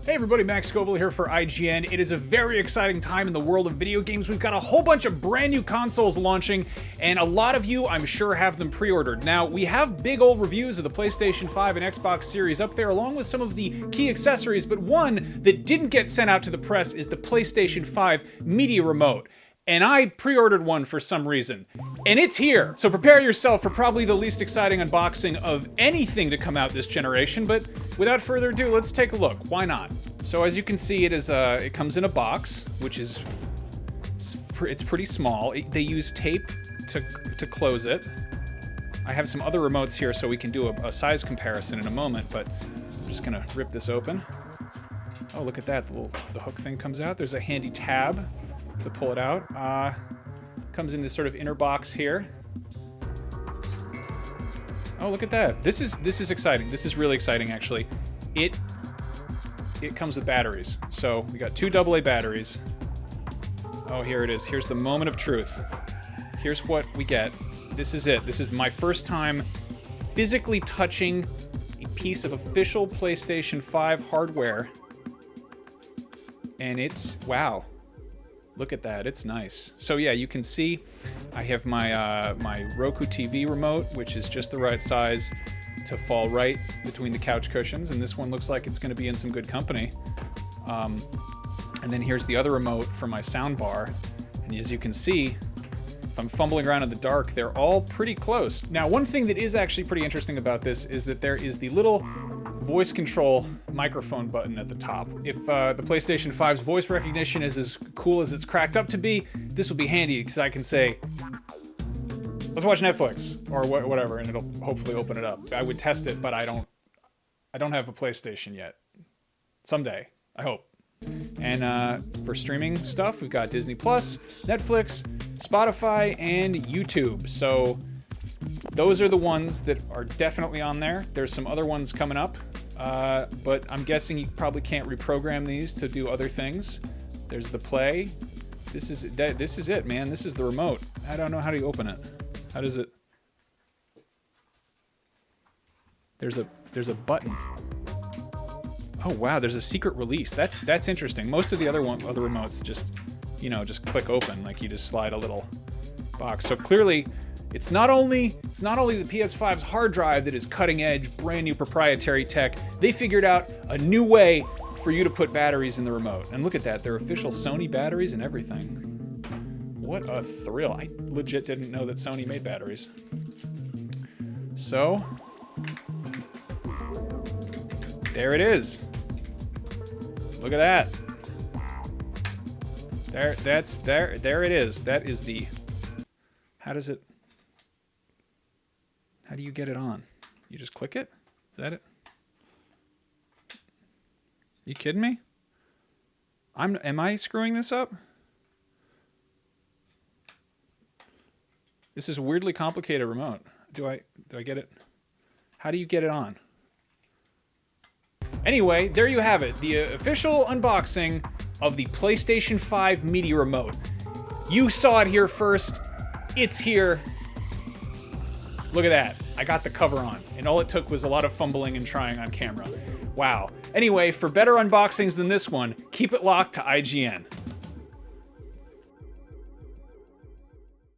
Hey everybody, Max Scoville here for IGN. It is a very exciting time in the world of video games. We've got a whole bunch of brand new consoles launching, and a lot of you, I'm sure, have them pre-ordered. Now, we have big old reviews of the PlayStation 5 and Xbox Series up there, along with some of the key accessories, but one that didn't get sent out to the press is the PlayStation 5 Media Remote. And I pre-ordered one for some reason. And it's here! So prepare yourself for probably the least exciting unboxing of anything to come out this generation, but without further ado, let's take a look. Why not? So as you can see, it comes in a box, which is, it's pretty small. They use tape to close it. I have some other remotes here so we can do a size comparison in a moment, but I'm just gonna rip this open. Oh, look at that, the hook thing comes out. There's a handy tab to pull it out. Comes in this sort of inner box here. Oh, look at that. This is exciting. This is really exciting, actually. It comes with batteries. So we got two AA batteries. Oh, here it is. Here's the moment of truth. Here's what we get. This is it. This is my first time physically touching a piece of official PlayStation 5 hardware. And it's, wow. Look at that, it's nice. So yeah, you can see I have my my Roku TV remote, which is just the right size to fall right between the couch cushions, and this one looks like it's going to be in some good company. And then here's the other remote for my sound bar, and as you can see, if I'm fumbling around in the dark, they're all pretty close. Now, one thing that is actually pretty interesting about this is that there is the little voice control microphone button at the top. If the PlayStation 5's voice recognition is as cool as it's cracked up to be, this will be handy because I can say, let's watch Netflix or whatever, and it'll hopefully open it up. I would test it, but I don't have a PlayStation yet. Someday, I hope. And for streaming stuff, we've got Disney Plus, Netflix, Spotify, and YouTube. So those are the ones that are definitely on there. There's some other ones coming up, but I'm guessing you probably can't reprogram these to do other things. There's the play. This is it, man. This is the remote. I don't know how to open it. How does it? There's a button. Oh wow, there's a secret release. That's interesting. Most of the other remotes just, you know, just click open, like you just slide a little box. So clearly, it's not only the PS5's hard drive that is cutting edge, brand new proprietary tech. They figured out a new way for you to put batteries in the remote. And look at that, they're official Sony batteries and everything. What a thrill. I legit didn't know that Sony made batteries. So, there it is. Look at that. There it is. That is the, how do you get it on? You just click it? Is that it? You kidding me? Am I screwing this up? This is a weirdly complicated remote. Do I get it? How do you get it on? Anyway, there you have it. The official unboxing of the PlayStation 5 Media Remote. You saw it here first. It's here. Look at that. I got the cover on, and all it took was a lot of fumbling and trying on camera. Wow. Anyway, for better unboxings than this one, keep it locked to IGN.